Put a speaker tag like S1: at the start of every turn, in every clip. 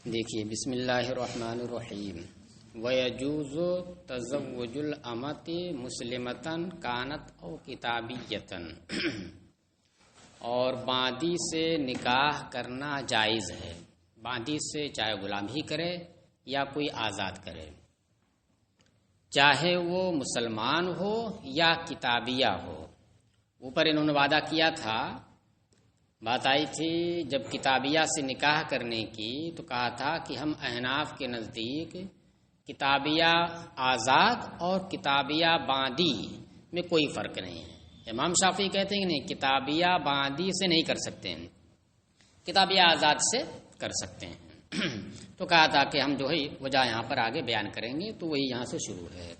S1: دیکھیے بسم اللہ الرحمن الرحیم وَيَجُوزُ تَزَوُّجُ الْأَمَةِ مُسْلِمَةً كَانَتْ أَوْ كِتَابِيَّةً، اور باندی سے نکاح کرنا جائز ہے۔ باندی سے چاہے غلام ہی کرے یا کوئی آزاد کرے، چاہے وہ مسلمان ہو یا کتابیہ ہو۔ اوپر انہوں نے وعدہ کیا تھا، بات آئی تھی جب کتابیہ سے نکاح کرنے کی، تو کہا تھا کہ ہم احناف کے نزدیک کتابیہ آزاد اور کتابیہ باندی میں کوئی فرق نہیں ہے۔ امام شافعی کہتے ہیں کہ نہیں، کتابیہ باندی سے نہیں کر سکتے ہیں، کتابیہ آزاد سے کر سکتے ہیں۔ تو کہا تھا کہ ہم جو ہے وجہ یہاں پر آگے بیان کریں گے، تو وہی یہاں سے شروع ہے۔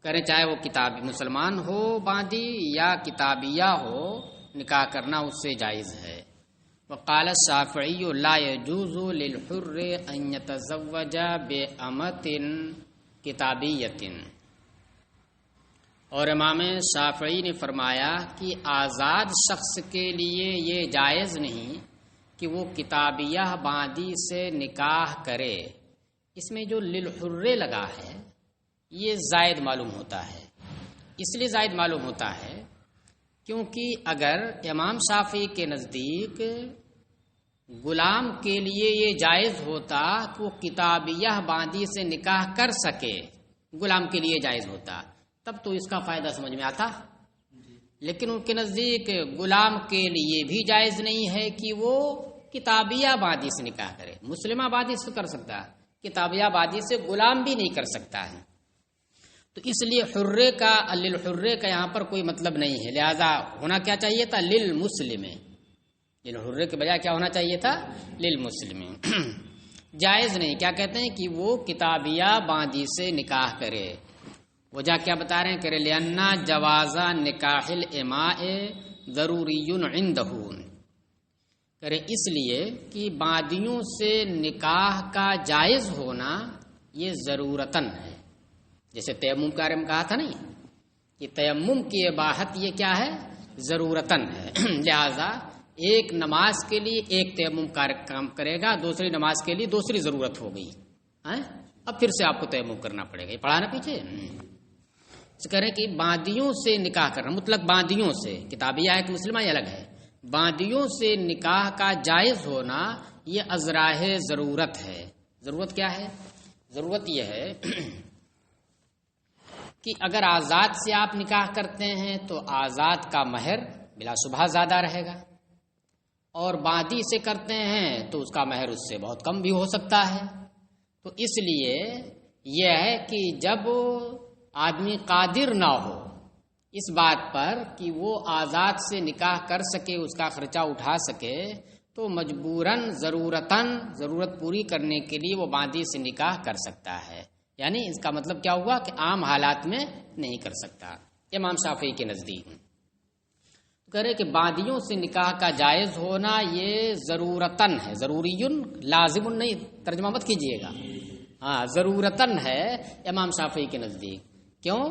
S1: کریں چاہے وہ کتابی مسلمان ہو باندی یا کتابیہ ہو، نکاح کرنا اس سے جائز ہے۔ وقال الشافعی لا يجوز للحر ان يتزوج بأمة کتابیۃ، اور امام شافعی نے فرمایا کہ آزاد شخص کے لیے یہ جائز نہیں کہ وہ کتابیہ باندی سے نکاح کرے۔ اس میں جو للحر لگا ہے یہ زائد معلوم ہوتا ہے، اس لیے زائد معلوم ہوتا ہے کیونکہ اگر امام شافعی کے نزدیک غلام کے لیے یہ جائز ہوتا کہ وہ کتابیہ باندی سے نکاح کر سکے، غلام کے لیے جائز ہوتا، تب تو اس کا فائدہ سمجھ میں آتا۔ لیکن ان کے نزدیک غلام کے لیے بھی جائز نہیں ہے کہ وہ کتابیہ باندی سے نکاح کرے۔ مسلمہ باندی سے کر سکتا ہے، کتابیہ باندی سے غلام بھی نہیں کر سکتا ہے۔ تو اس لیے حرے کا للحرے کا یہاں پر کوئی مطلب نہیں ہے، لہذا ہونا کیا چاہیے تھا؟ للمسلم۔ للحرے کے بجائے کیا ہونا چاہیے تھا؟ للمسلم۔ جائز نہیں، کیا کہتے ہیں کہ وہ کتابیہ باندی سے نکاح کرے۔ وجہ کیا بتا رہے ہیں؟ کہ لأن جواز نکاح الاماء ضروری عندہ، کرے اس لیے کہ باندیوں سے نکاح کا جائز ہونا یہ ضرورتاً ہے۔ جیسے تیمم کے بارے میں کہا تھا نہیں کہ تیمم کی اباحت یہ کیا ہے؟ ضرورتاً ہے۔ لہذا ایک نماز کے لیے ایک تیمم کام کرے گا، دوسری نماز کے لیے دوسری ضرورت ہو گئی، اب پھر سے آپ کو تیمم کرنا پڑے گا۔ یہ پڑھا نا پیچھے کریں کہ باندیوں سے نکاح کرنا، مطلق باندیوں سے، کتابیہ ایک مسلمہ یہ الگ ہے، باندیوں سے نکاح کا جائز ہونا یہ ازراہ ضرورت ہے۔ ضرورت کیا ہے؟ ضرورت یہ ہے کہ اگر آزاد سے آپ نکاح کرتے ہیں تو آزاد کا مہر بلا شبہ زیادہ رہے گا، اور باندی سے کرتے ہیں تو اس کا مہر اس سے بہت کم بھی ہو سکتا ہے۔ تو اس لیے یہ ہے کہ جب آدمی قادر نہ ہو اس بات پر کہ وہ آزاد سے نکاح کر سکے، اس کا خرچہ اٹھا سکے، تو مجبوراً ضرورت پوری کرنے کے لیے وہ باندی سے نکاح کر سکتا ہے۔ یعنی اس کا مطلب کیا ہوا کہ عام حالات میں نہیں کر سکتا۔ امام شافعی کے نزدیک کرے کہ باندیوں سے نکاح کا جائز ہونا یہ ضرورتاً ہے، ضروری لازم نہیں، ترجمہ مت کیجئے گا، ضرورتاً ہے امام شافعی کے نزدیک۔ کیوں؟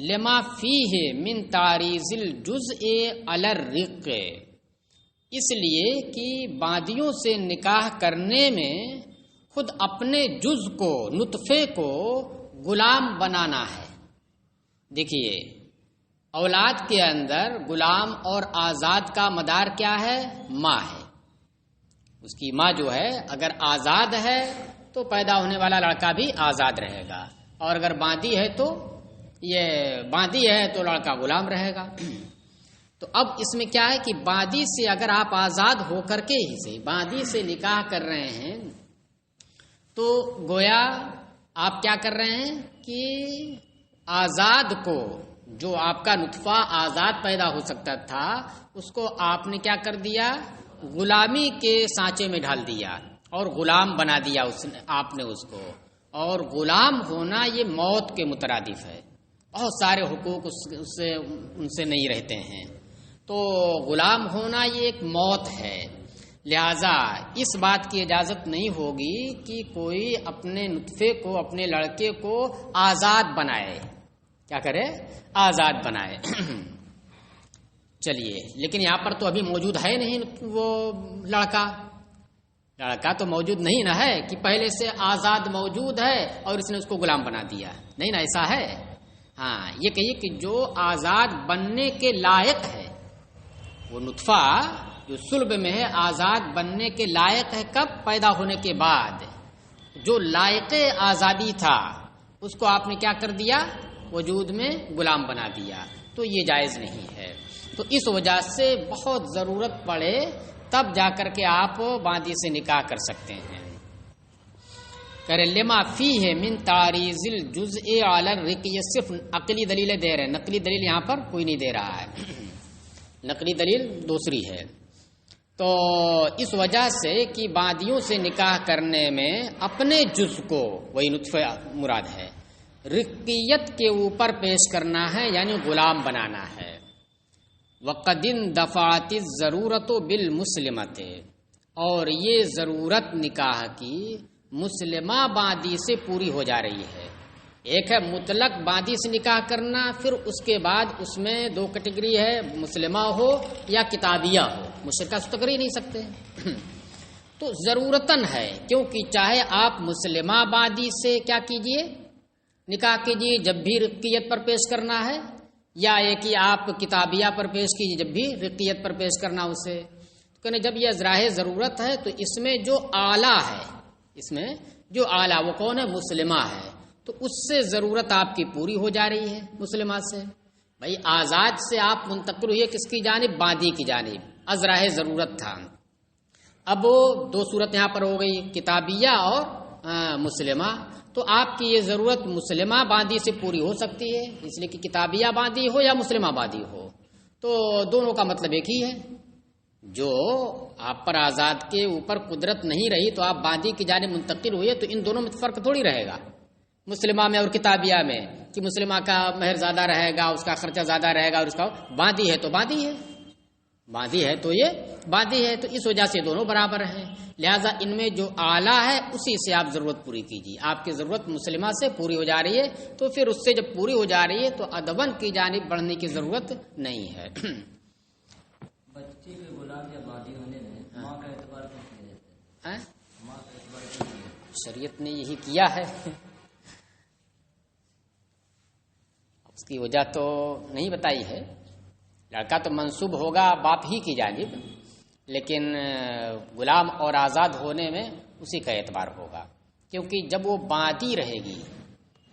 S1: لما فیہ من تعریض الجزء علی الرق، اس لیے کہ باندیوں سے نکاح کرنے میں خود اپنے جز کو، نطفے کو غلام بنانا ہے۔ دیکھیے اولاد کے اندر غلام اور آزاد کا مدار کیا ہے؟ ماں ہے۔ اس کی ماں جو ہے اگر آزاد ہے تو پیدا ہونے والا لڑکا بھی آزاد رہے گا، اور اگر باندی ہے تو لڑکا غلام رہے گا۔ تو اب اس میں کیا ہے کہ باندی سے اگر آپ آزاد ہو کر کے ہی سے باندی سے نکاح کر رہے ہیں تو گویا آپ کیا کر رہے ہیں کہ آزاد کو، جو آپ کا نطفہ آزاد پیدا ہو سکتا تھا، اس کو آپ نے کیا کر دیا؟ غلامی کے سانچے میں ڈال دیا اور غلام بنا دیا آپ نے اس کو۔ اور غلام ہونا یہ موت کے مترادف ہے، بہت سارے حقوق ان سے نہیں رہتے ہیں، تو غلام ہونا یہ ایک موت ہے۔ لہذا اس بات کی اجازت نہیں ہوگی کہ کوئی اپنے نطفے کو، اپنے لڑکے کو آزاد بنائے۔ کیا کرے؟ آزاد بنائے۔ چلیے، لیکن یہاں پر تو ابھی موجود ہے نہیں وہ لڑکا، لڑکا تو موجود نہیں نہ ہے کہ پہلے سے آزاد موجود ہے اور اس نے اس کو غلام بنا دیا، نہیں نا، ایسا ہے؟ ہاں، یہ کہیے کہ جو آزاد بننے کے لائق ہے، وہ نطفہ جو صلب میں ہے آزاد بننے کے لائق ہے، کب؟ پیدا ہونے کے بعد۔ جو لائق آزادی تھا اس کو آپ نے کیا کر دیا؟ وجود میں غلام بنا دیا، تو یہ جائز نہیں ہے۔ تو اس وجہ سے بہت ضرورت پڑے تب جا کر کے آپ باندی سے نکاح کر سکتے ہیں۔ کرے لما فیہ من تعریض الجزء علی الرقی، صرف عقلی دلیلیں دے رہے ہیں، نقلی دلیل یہاں پر کوئی نہیں دے رہا ہے، نقلی دلیل دوسری ہے۔ تو اس وجہ سے کہ باندیوں سے نکاح کرنے میں اپنے جز کو، وہی نطفہ مراد ہے، رقیت کے اوپر پیش کرنا ہے، یعنی غلام بنانا ہے۔ وقد اندفعت الضرورت بالمسلمۃ، اور یہ ضرورت نکاح کی مسلمہ باندی سے پوری ہو جا رہی ہے۔ ایک ہے مطلق باندی سے نکاح کرنا، پھر اس کے بعد اس میں دو کیٹیگری ہے، مسلمہ ہو یا کتابیہ ہو، مشرکہ سے تو کر ہی نہیں سکتے۔ تو ضرورتاً ہے، کیونکہ چاہے آپ مسلمہ باندی سے کیا کیجئے، نکاح کیجئے جب بھی رقیت پر پیش کرنا ہے، یا ایک ہی آپ کتابیہ پر پیش کیجئے جب بھی رقیت پر پیش کرنا اسے۔ کہنے جب یہ ذرائع ضرورت ہے تو اس میں جو اعلیٰ ہے، اس میں جو اعلیٰ وہ کون ہے؟ مسلمہ ہے، تو اس سے ضرورت آپ کی پوری ہو جا رہی ہے مسلمہ سے۔ بھائی آزاد سے آپ منتقل ہوئے کس کی جانب؟ باندی کی جانب، ازراہ ضرورت تھا۔ اب وہ دو صورت یہاں پر ہو گئی، کتابیہ اور مسلمہ۔ تو آپ کی یہ ضرورت مسلمہ باندی سے پوری ہو سکتی ہے، اس لیے کہ کتابیہ باندی ہو یا مسلمہ باندی ہو، تو دونوں کا مطلب ایک ہی ہے۔ جو آپ پر آزاد کے اوپر قدرت نہیں رہی تو آپ باندی کی جانب منتقل ہوئے، تو ان دونوں میں فرق تھوڑی رہے گا، مسلمہ میں اور کتابیہ میں، کہ مسلمہ کا مہر زیادہ رہے گا، اس کا خرچہ زیادہ رہے گا، اور اس کا باندی ہے تو باندی ہے، باندی ہے تو یہ باندی ہے، تو اس وجہ سے دونوں برابر ہیں۔ لہذا ان میں جو اعلیٰ ہے اسی سے آپ ضرورت پوری کیجیے۔ آپ کی ضرورت مسلمہ سے پوری ہو جا رہی ہے، تو پھر اس سے جب پوری ہو جا رہی ہے تو ادبن کی جانب بڑھنے کی ضرورت نہیں ہے۔
S2: بچے کے غلام یا باندی ہونے میں ماں کا اعتبار کیوں کیا جاتا ہے؟ ماں کا اعتبار کیوں کیا جاتا ہے؟
S1: شریعت نے یہی کیا ہے، اس کی وجہ تو نہیں بتائی ہے۔ لڑکا تو منسوب ہوگا باپ ہی کی جانب، لیکن غلام اور آزاد ہونے میں اسی کا اعتبار ہوگا، کیونکہ جب وہ باندی رہے گی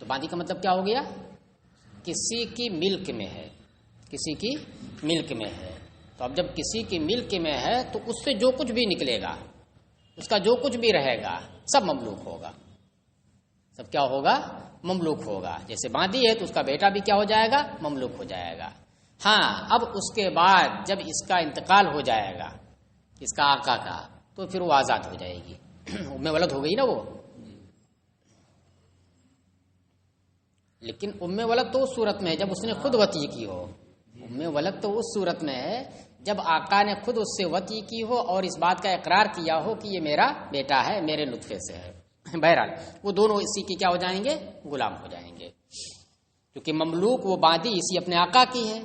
S1: تو باندی کا مطلب کیا ہو گیا؟ کسی کی ملک میں ہے، کسی کی ملک میں ہے۔ تو اب جب کسی کی ملک میں ہے تو اس سے جو کچھ بھی نکلے گا، اس کا جو کچھ بھی رہے گا، سب مملوک ہوگا، سب کیا ہوگا؟ مملوک ہوگا۔ جیسے باندی ہے تو اس کا بیٹا بھی کیا ہو جائے گا؟ مملوک ہو جائے گا۔ ہاں، اب اس کے بعد جب اس کا انتقال ہو جائے گا، اس کا آقا کا، تو پھر وہ آزاد ہو جائے گی، ام ولد ہو گئی نا وہ۔ لیکن ام ولد تو اس صورت میں ہے جب اس نے خود وطی کی ہو، ام ولد تو اس صورت میں ہے جب آقا نے خود اس سے وطی کی ہو اور اس بات کا اقرار کیا ہو کہ یہ میرا بیٹا ہے، میرے نطفے سے ہے۔ بہرحال وہ دونوں اسی کی کیا ہو جائیں گے؟ غلام ہو جائیں گے، کیونکہ مملوک وہ باندی اسی اپنے آقا کی ہے،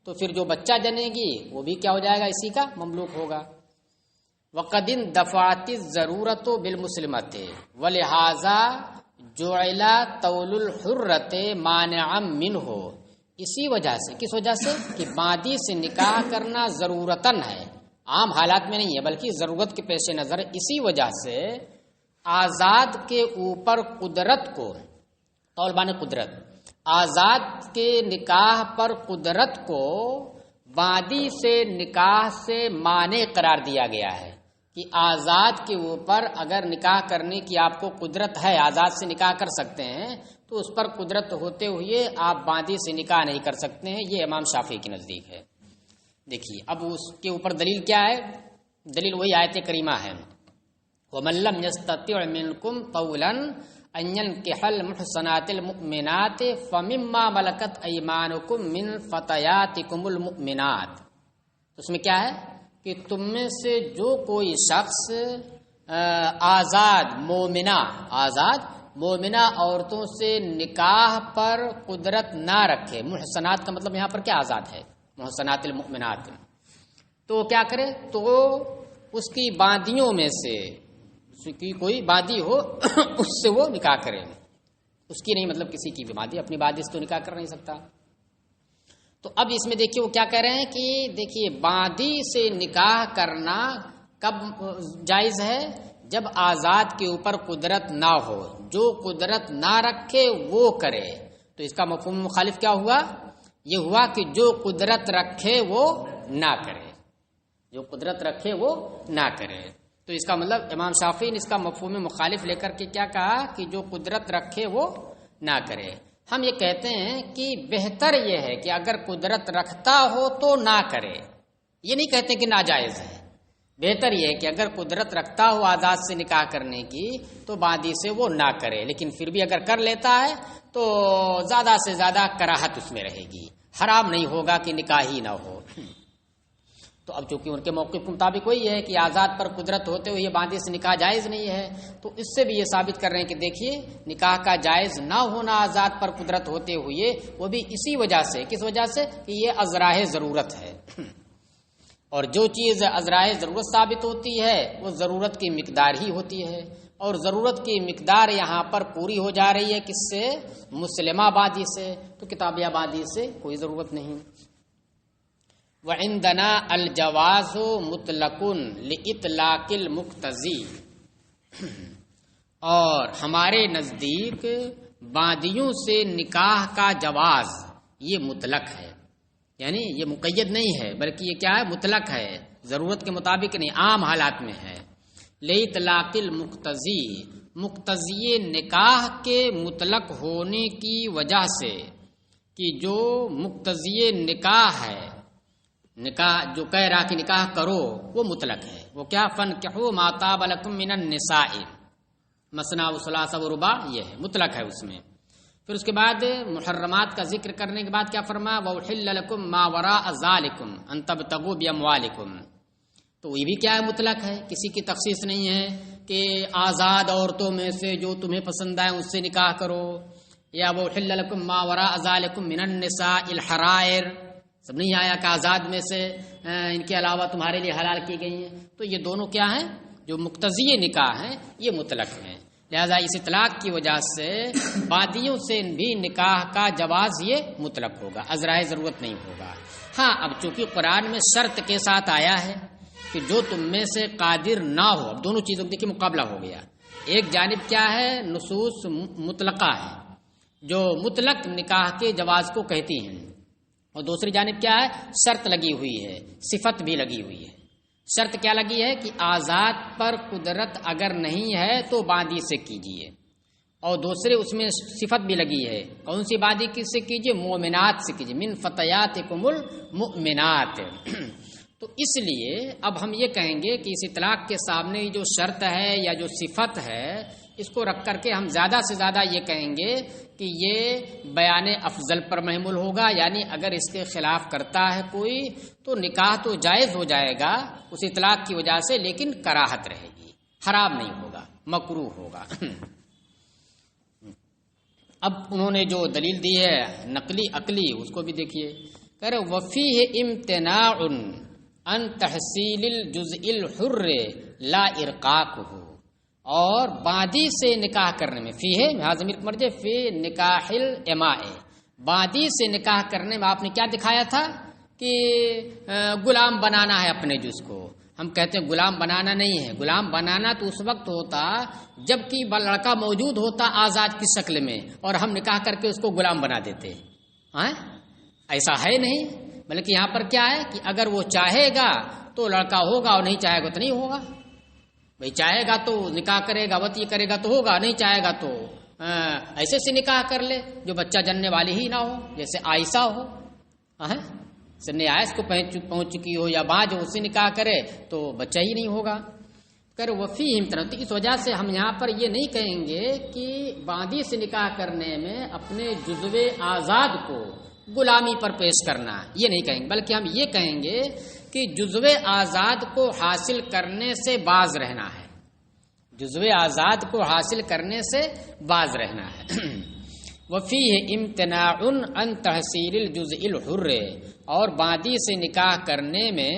S1: تو پھر جو بچہ جنے گی وہ بھی کیا ہو جائے گا؟ اسی کا مملوک ہوگا۔ وقد اندفعت الضرورت بالمسلمۃ ولہذا جعل طول الحرۃ مانعا منہ، اسی وجہ سے، کس وجہ سے؟ کہ باندی سے نکاح کرنا ضرورتاً ہے، عام حالات میں نہیں ہے بلکہ ضرورت کے پیش نظر، اسی وجہ سے آزاد کے اوپر قدرت کو، طالبان قدرت، آزاد کے نکاح پر قدرت کو باندی سے نکاح سے مانع قرار دیا گیا ہے، کہ آزاد کے اوپر اگر نکاح کرنے کی آپ کو قدرت ہے، آزاد سے نکاح کر سکتے ہیں، تو اس پر قدرت ہوتے ہوئے آپ باندی سے نکاح نہیں کر سکتے ہیں۔ یہ امام شافعی کے نزدیک ہے۔ دیکھیے اب اس کے اوپر دلیل کیا ہے؟ دلیل وہی آیت کریمہ ہے، وَمَن لَّمْ يَسْتَطِعْ مِنكُمْ طَوْلًا أَن يَنكِحَ الْمُحْصَنَاتِ الْمُؤْمِنَاتِ فَمِمَّا مَلَكَتْ أَيْمَانُكُم مِّن فَتَيَاتِكُمُ الْمُؤْمِنَاتِ۔ اس میں کیا ہے کہ تم میں سے جو کوئی شخص آزاد مومنہ عورتوں سے نکاح پر قدرت نہ رکھے، محصنات کا مطلب یہاں پر کیا آزاد ہے؟ محصنات المؤمنات، تو کیا کرے؟ تو اس کی باندیوں میں سے کی کوئی بادی ہو اس سے وہ نکاح کرے، اس کی نہیں، مطلب کسی کی بھی بادی، اپنی بادی سے تو نکاح کر نہیں سکتا۔ تو اب اس میں دیکھیے وہ کیا کہہ رہے ہیں کہ دیکھیے بادی سے نکاح کرنا کب جائز ہے؟ جب آزاد کے اوپر قدرت نہ ہو، جو قدرت نہ رکھے وہ کرے۔ تو اس کا مفہوم مخالف کیا ہوا؟ یہ ہوا کہ جو قدرت رکھے وہ نہ کرے، جو قدرت رکھے وہ نہ کرے۔ تو اس کا مطلب امام شافعی نے اس کا مفہوم مخالف لے کر کے کیا کہا کہ جو قدرت رکھے وہ نہ کرے۔ ہم یہ کہتے ہیں کہ بہتر یہ ہے کہ اگر قدرت رکھتا ہو تو نہ کرے، یہ نہیں کہتے کہ ناجائز ہے، بہتر یہ ہے کہ اگر قدرت رکھتا ہو آزاد سے نکاح کرنے کی تو بادی سے وہ نہ کرے، لیکن پھر بھی اگر کر لیتا ہے تو زیادہ سے زیادہ کراہت اس میں رہے گی، حرام نہیں ہوگا کہ نکاح ہی نہ ہو۔ تو اب چونکہ ان کے موقف کے مطابق وہی ہے کہ آزاد پر قدرت ہوتے ہوئے یہ بادی سے نکاح جائز نہیں ہے، تو اس سے بھی یہ ثابت کر رہے ہیں کہ دیکھیے نکاح کا جائز نہ ہونا آزاد پر قدرت ہوتے ہوئے وہ بھی اسی وجہ سے، کس وجہ سے کہ یہ ازراہ ضرورت ہے، اور جو چیز ازراہ ضرورت ثابت ہوتی ہے وہ ضرورت کی مقدار ہی ہوتی ہے، اور ضرورت کی مقدار یہاں پر پوری ہو جا رہی ہے کس سے؟ مسلمہ بادی سے، تو کتابیہ بادی سے کوئی ضرورت نہیں۔ وعندنا الجواز مطلق لإطلاق المقتضی، اور ہمارے نزدیک بادیوں سے نکاح کا جواز یہ مطلق ہے، یعنی یہ مقید نہیں ہے بلکہ یہ کیا ہے؟ مطلق ہے، ضرورت کے مطابق نہیں، عام حالات میں ہے۔ لإطلاق المقتضی، مقتضی نکاح کے مطلق ہونے کی وجہ سے کہ جو مقتضی نکاح ہے، نکاح جو کہہ رہا کہ نکاح کرو وہ مطلق ہے، وہ کیا؟ فَانْكِحُوا مَا طَابَ لَكُم مِّنَ النِّسَاءِ مَثْنَىٰ وَثُلَاثَ وَرُبَاعَ، یہ ہے مطلق ہے اس میں۔ پھر اس کے بعد محرمات کا ذکر کرنے کے بعد کیا فرمایا؟ وَأُحِلَّ لَكُم مَّا وَرَاءَ ذَلِكُمْ أَن تَبْتَغُوا بِأَمْوَالِكُمْ، تو یہ بھی کیا ہے؟ مطلق ہے، کسی کی تخصیص نہیں ہے کہ آزاد عورتوں میں سے جو تمہیں پسند آئے اس سے نکاح کرو، یا وَأُحِلَّ لَكُم مَّا وَرَاءَ ذَلِكُمْ مِنَ النِّسَاءِ الْحَرَائِرِ، سب نہیں آیا کہ آزاد میں سے ان کے علاوہ تمہارے لیے حلال کی گئی ہیں۔ تو یہ دونوں کیا ہیں؟ جو مقتضی نکاح ہیں یہ مطلق ہیں، لہذا اس اطلاق کی وجہ سے بادیوں سے بھی نکاح کا جواز یہ مطلق ہوگا، ازراہ ضرورت نہیں ہوگا۔ ہاں اب چونکہ قرآن میں شرط کے ساتھ آیا ہے کہ جو تم میں سے قادر نہ ہو، اب دونوں چیزوں کے مقابلہ ہو گیا، ایک جانب کیا ہے؟ نصوص مطلقہ ہے جو مطلق نکاح کے جواز کو کہتی ہیں، اور دوسری جانب کیا ہے؟ شرط لگی ہوئی ہے، صفت بھی لگی ہوئی ہے۔ شرط کیا لگی ہے کہ آزاد پر قدرت اگر نہیں ہے تو بادی سے کیجیے، اور دوسرے اس میں صفت بھی لگی ہے، کون سی بادی کس سے کیجیے؟ مومنات سے کیجیے، من فتیاتکم المؤمنات۔ تو اس لیے اب ہم یہ کہیں گے کہ اس اطلاق کے سامنے جو شرط ہے یا جو صفت ہے اس کو رکھ کر کے ہم زیادہ سے زیادہ یہ کہیں گے کہ یہ بیان افضل پر محمول ہوگا، یعنی اگر اس کے خلاف کرتا ہے کوئی تو نکاح تو جائز ہو جائے گا اس اطلاق کی وجہ سے، لیکن کراہت رہے گی، حرام نہیں ہوگا، مکروہ ہوگا۔ اب انہوں نے جو دلیل دی ہے نقلی عقلی اس کو بھی دیکھیے، کہہ رہے وفیہ امتناع ان تحصیل الجزء الحر لا ارقاقہ، اور بادی سے نکاح کرنے میں فی ہے ضمیر مرجع فی نکاح الاماء، بادی سے نکاح کرنے میں آپ نے کیا دکھایا تھا کہ غلام بنانا ہے اپنے جز کو۔ ہم کہتے ہیں غلام بنانا نہیں ہے، غلام بنانا تو اس وقت ہوتا جب کہ لڑکا موجود ہوتا آزاد کی شکل میں اور ہم نکاح کر کے اس کو غلام بنا دیتے، ایسا ہے نہیں، بلکہ یہاں پر کیا ہے کہ اگر وہ چاہے گا تو لڑکا ہوگا اور نہیں چاہے گا تو نہیں ہوگا۔ بھئی چاہے گا تو نکاح کرے گا، وطی کرے گا تو ہوگا، نہیں چاہے گا تو ایسے سے نکاح کر لے جو بچہ جننے والی ہی نہ ہو، جیسے عائشہ ہو، سن آئس کو پہنچ چکی ہو یا بعد جو اس سے نکاح کرے تو بچہ ہی نہیں ہوگا۔ کر وفی امتناع، اس وجہ سے ہم یہاں پر یہ نہیں کہیں گے کہ باندی سے نکاح کرنے میں اپنے جزو آزاد کو غلامی پر پیش کرنا، یہ نہیں کہیں گے، بلکہ ہم یہ کہیں گے کہ جزو آزاد کو حاصل کرنے سے باز رہنا ہے، جزو آزاد کو حاصل کرنے سے باز رہنا ہے۔ وفیہ امتناع عن تحصیل الجزء الحر، اور باندی سے نکاح کرنے میں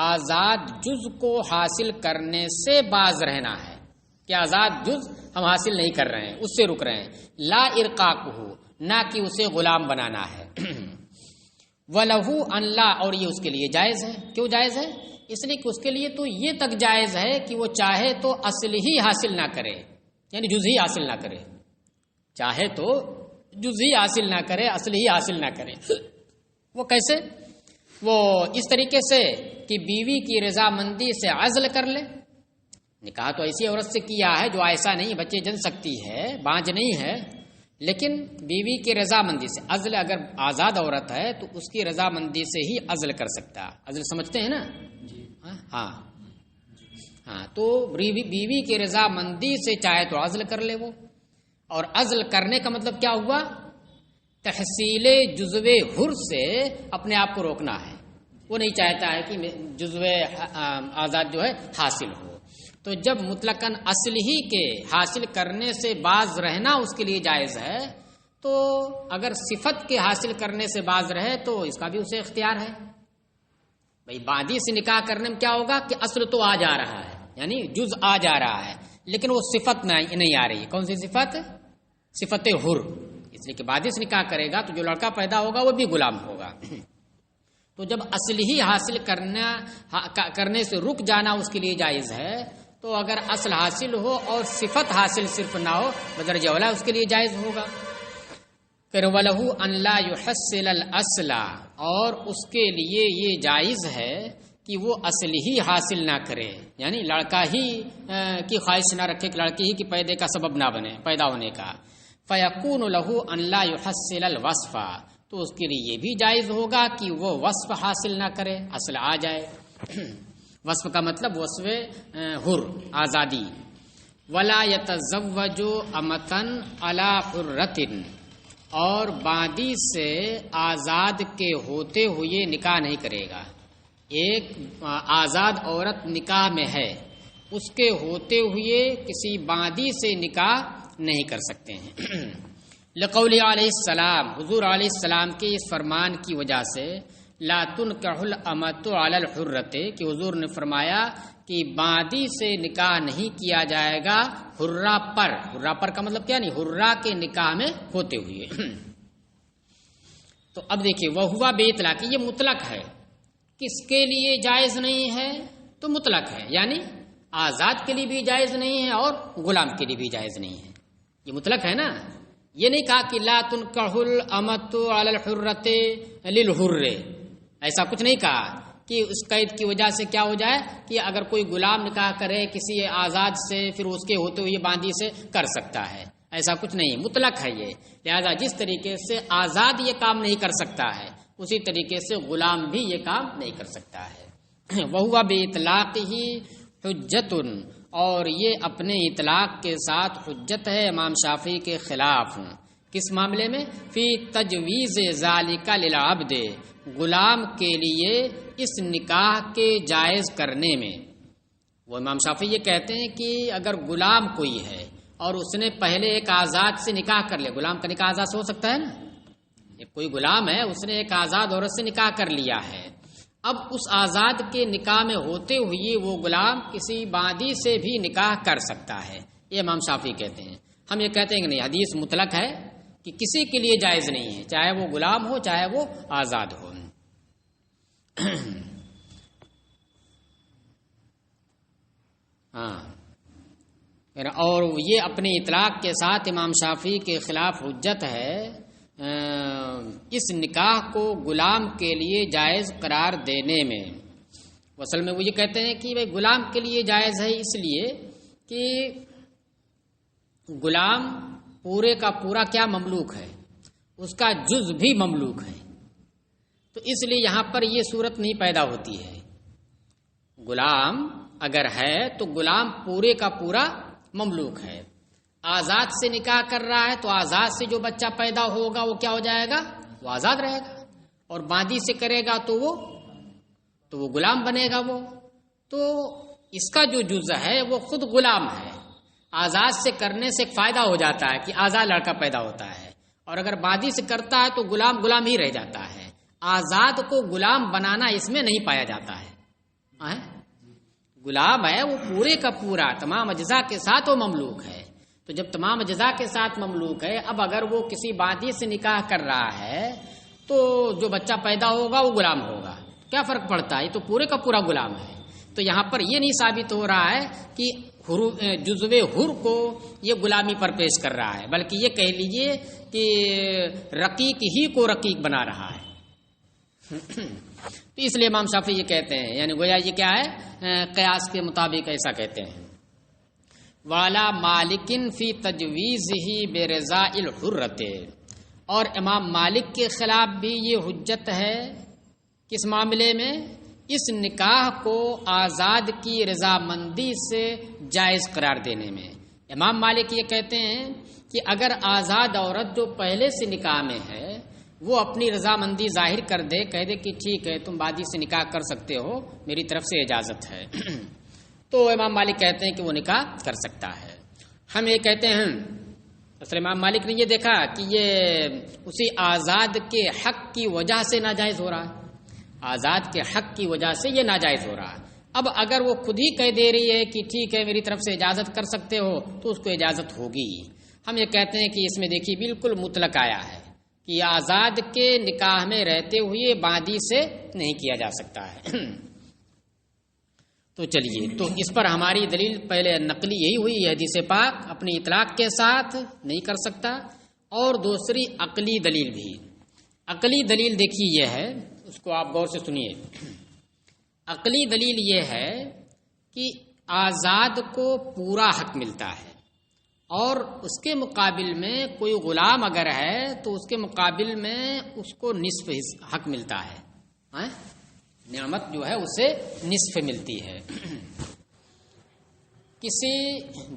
S1: آزاد جز کو حاصل کرنے سے باز رہنا ہے، کہ آزاد جز ہم حاصل نہیں کر رہے ہیں، اس سے رک رہے ہیں. لا ارقاقہ، نہ کہ اسے غلام بنانا ہے. وَلَهُ أَنْ لَا، اور یہ اس کے لیے جائز ہے. کیوں جائز ہے؟ اس لیے کہ اس کے لیے تو یہ تک جائز ہے کہ وہ چاہے تو اصل ہی حاصل نہ کرے، یعنی جز ہی حاصل نہ کرے. چاہے تو جز ہی حاصل نہ کرے، اصل ہی حاصل نہ کرے. وہ کیسے؟ وہ اس طریقے سے کہ بیوی کی رضامندی سے عزل کر لے. نکاح تو ایسی عورت سے کیا ہے جو ایسا نہیں بچے جن سکتی ہے، بانج نہیں ہے، لیکن بیوی کی رضامندی سے. عزل اگر آزاد عورت ہے تو اس کی رضامندی سے ہی عزل کر سکتا ہے. عزل سمجھتے ہیں نا؟ ہاں ہاں. تو بیوی کی رضامندی سے چاہے تو عزل کر لے وہ. اور عزل کرنے کا مطلب کیا ہوا؟ تحصیل جزو حر سے اپنے آپ کو روکنا ہے. وہ نہیں چاہتا ہے کہ جزو آزاد جو ہے حاصل ہو. تو جب مطلقاً اصل ہی کے حاصل کرنے سے باز رہنا اس کے لیے جائز ہے، تو اگر صفت کے حاصل کرنے سے باز رہے تو اس کا بھی اسے اختیار ہے. بھائی بادی سے نکاح کرنے میں کیا ہوگا کہ اصل تو آ جا رہا ہے، یعنی جز آ جا رہا ہے، لیکن وہ صفت نہیں آ رہی. کون سی صفت؟ صفت حر. اس لیے کہ بادی سے نکاح کرے گا تو جو لڑکا پیدا ہوگا وہ بھی غلام ہوگا. تو جب اصل ہی حاصل کرنے سے رک جانا اس کے لیے جائز ہے، تو اگر اصل حاصل ہو اور صفت حاصل صرف نہ ہو بدرجہ اولا اس کے لیے جائز ہوگا. پھر وَلَهُ أَنْ لَا يُحَصِّلَ الْأَصْلَ، اور اس کے لیے یہ جائز ہے کہ وہ اصل ہی حاصل نہ کرے، یعنی لڑکا ہی کی خواہش نہ رکھے کہ لڑکی ہی کی پیدے کا سبب نہ بنے پیدا ہونے کا. فَيَكُونُ لَهُ أَنْ لَا يُحَصِّلَ الْوَصْفَ، تو اس کے لیے یہ بھی جائز ہوگا کہ وہ وصف حاصل نہ کرے، اصل آ جائے. وصف کا مطلب وصف حر، آزادی. وَلَا يَتَزَوَّجُ أَمَةً عَلَى حُرَّةٍ، اور باندی سے آزاد کے ہوتے ہوئے نکاح نہیں کرے گا. ایک آزاد عورت نکاح میں ہے، اس کے ہوتے ہوئے کسی باندی سے نکاح نہیں کر سکتے ہیں. لقول علیہ السلام، حضور علیہ السلام کے اس فرمان کی وجہ سے لا تنکح الامۃ علی الحرۃ، کہ حضور نے فرمایا کہ باندی سے نکاح نہیں کیا جائے گا حرہ پر. حرہ پر کا مطلب کیا؟ نہیں، حرہ کے نکاح میں ہوتے ہوئے. تو اب دیکھیے وہ ہوا بے اطلاق، یہ مطلق ہے. کس کے لیے جائز نہیں ہے؟ تو مطلق ہے، یعنی آزاد کے لیے بھی جائز نہیں ہے اور غلام کے لیے بھی جائز نہیں ہے. یہ مطلق ہے نا. یہ نہیں کہا کہ لا تنکح الامۃ علی الحرۃ للحر، ایسا کچھ نہیں کہا کہ اس قید کی وجہ سے کیا ہو جائے کہ اگر کوئی غلام نکاح کرے کسی آزاد سے پھر اس کے ہوتے ہوئے باندی سے کر سکتا ہے، ایسا کچھ نہیں. مطلق ہے یہ. لہذا جس طریقے سے آزاد یہ کام نہیں کر سکتا ہے اسی طریقے سے غلام بھی یہ کام نہیں کر سکتا ہے. وَهُوَ بِإِطْلَاقِهِ حُجَّةٌ، اور یہ اپنے اطلاق کے ساتھ حجت ہے امام شافعی کے خلاف. کس معاملے میں؟ فی تجویز ذالک للعبد، غلام کے لیے اس نکاح کے جائز کرنے میں. وہ امام شافعی یہ کہتے ہیں کہ اگر غلام کوئی ہے اور اس نے پہلے ایک آزاد سے نکاح کر لیا، غلام کا نکاح آزاد سے ہو سکتا ہے نا. کوئی غلام ہے، اس نے ایک آزاد عورت سے نکاح کر لیا ہے، اب اس آزاد کے نکاح میں ہوتے ہوئے وہ غلام کسی باندی سے بھی نکاح کر سکتا ہے. یہ امام شافعی کہتے ہیں. ہم یہ کہتے ہیں کہ نہیں، حدیث مطلق ہے کہ کسی کے لیے جائز نہیں ہے، چاہے وہ غلام ہو چاہے وہ آزاد ہو. ہاں، اور یہ اپنے اطلاق کے ساتھ امام شافعی کے خلاف حجت ہے اس نکاح کو غلام کے لیے جائز قرار دینے میں. اصل میں وہ یہ کہتے ہیں کہ بھائی غلام کے لیے جائز ہے اس لیے کہ غلام پورے کا پورا کیا مملوک ہے، اس کا جز بھی مملوک ہے. تو اس لیے یہاں پر یہ صورت نہیں پیدا ہوتی ہے. غلام اگر ہے تو غلام پورے کا پورا مملوک ہے. آزاد سے نکاح کر رہا ہے تو آزاد سے جو بچہ پیدا ہوگا وہ کیا ہو جائے گا؟ وہ آزاد رہے گا. اور باندی سے کرے گا تو وہ غلام بنے گا. وہ تو اس کا جو جز ہے وہ خود غلام ہے. آزاد سے کرنے سے ایک فائدہ ہو جاتا ہے کہ آزاد لڑکا پیدا ہوتا ہے، اور اگر باندی سے کرتا ہے تو غلام ہی رہ جاتا ہے. آزاد کو غلام بنانا اس میں نہیں پایا جاتا ہے. غلام ہے وہ پورے کا پورا تمام اجزاء کے ساتھ وہ مملوک ہے. تو جب تمام اجزاء کے ساتھ مملوک ہے، اب اگر وہ کسی بادی سے نکاح کر رہا ہے تو جو بچہ پیدا ہوگا وہ غلام ہوگا. کیا فرق پڑتا ہے؟ یہ تو پورے کا پورا غلام ہے. تو یہاں پر یہ نہیں ثابت ہو رہا ہے کہ جزو حر کو یہ غلامی پر پیش کر رہا ہے، بلکہ یہ کہہ لیجئے کہ رقیق ہی کو رقیق بنا رہا ہے. تو اس لیے امام شافعی یہ کہتے ہیں، یعنی گویا یہ کیا ہے، قیاس کے مطابق ایسا کہتے ہیں. والا مالکن فی تجویزہ برضا الحرۃ، اور امام مالک کے خلاف بھی یہ حجت ہے کس معاملے میں؟ اس نکاح کو آزاد کی رضامندی سے جائز قرار دینے میں. امام مالک یہ کہتے ہیں کہ اگر آزاد عورت جو پہلے سے نکاح میں ہے وہ اپنی رضامندی ظاہر کر دے، کہہ دے کہ ٹھیک ہے تم بادی سے نکاح کر سکتے ہو، میری طرف سے اجازت ہے، تو امام مالک کہتے ہیں کہ وہ نکاح کر سکتا ہے. ہم یہ کہتے ہیں اصل امام مالک نے یہ دیکھا کہ یہ اسی آزاد کے حق کی وجہ سے ناجائز ہو رہا ہے، آزاد کے حق کی وجہ سے یہ ناجائز ہو رہا ہے. اب اگر وہ خود ہی کہہ دے رہی ہے کہ ٹھیک ہے میری طرف سے اجازت کر سکتے ہو تو اس کو اجازت ہوگی. ہم یہ کہتے ہیں کہ اس میں دیکھیے بالکل مطلق آیا ہے کہ آزاد کے نکاح میں رہتے ہوئے بادی سے نہیں کیا جا سکتا ہے. تو چلیے، تو اس پر ہماری دلیل پہلے نقلی یہی ہوئی، حدیث پاک اپنی اطلاق کے ساتھ نہیں کر سکتا، اور دوسری عقلی دلیل بھی. عقلی دلیل دیکھیے یہ ہے، اس کو آپ غور سے سنیے. عقلی دلیل یہ ہے کہ آزاد کو پورا حق ملتا ہے، اور اس کے مقابل میں کوئی غلام اگر ہے تو اس کے مقابل میں اس کو نصف حق ملتا ہے. نعمت جو ہے اسے نصف ملتی ہے. کسی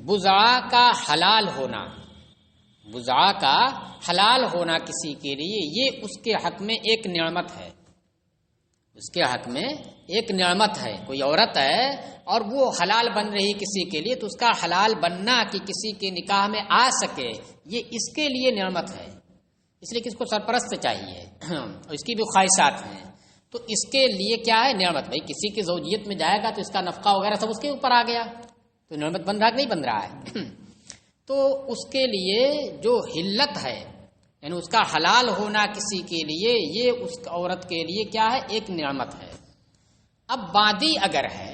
S1: بضاعہ کا حلال ہونا، بضاعہ کا حلال ہونا کسی کے لیے یہ اس کے حق میں ایک نعمت ہے، اس کے حق میں ایک نعمت ہے. کوئی عورت ہے اور وہ حلال بن رہی کسی کے لیے، تو اس کا حلال بننا کہ کسی کے نکاح میں آ سکے یہ اس کے لیے نعمت ہے. اس لیے کہ اس کو سرپرست چاہیے اور اس کی بھی خواہشات ہیں. تو اس کے لیے کیا ہے؟ نعمت. بھائی کسی کی زوجیت میں جائے گا تو اس کا نفقہ وغیرہ سب اس کے اوپر آ گیا، تو نعمت بن رہا کہ نہیں بن رہا ہے؟ تو اس کے لیے جو حلت ہے، یعنی اس کا حلال ہونا کسی کے لیے، یہ اس عورت کے لیے کیا ہے؟ ایک نعمت ہے. اب بادی اگر ہے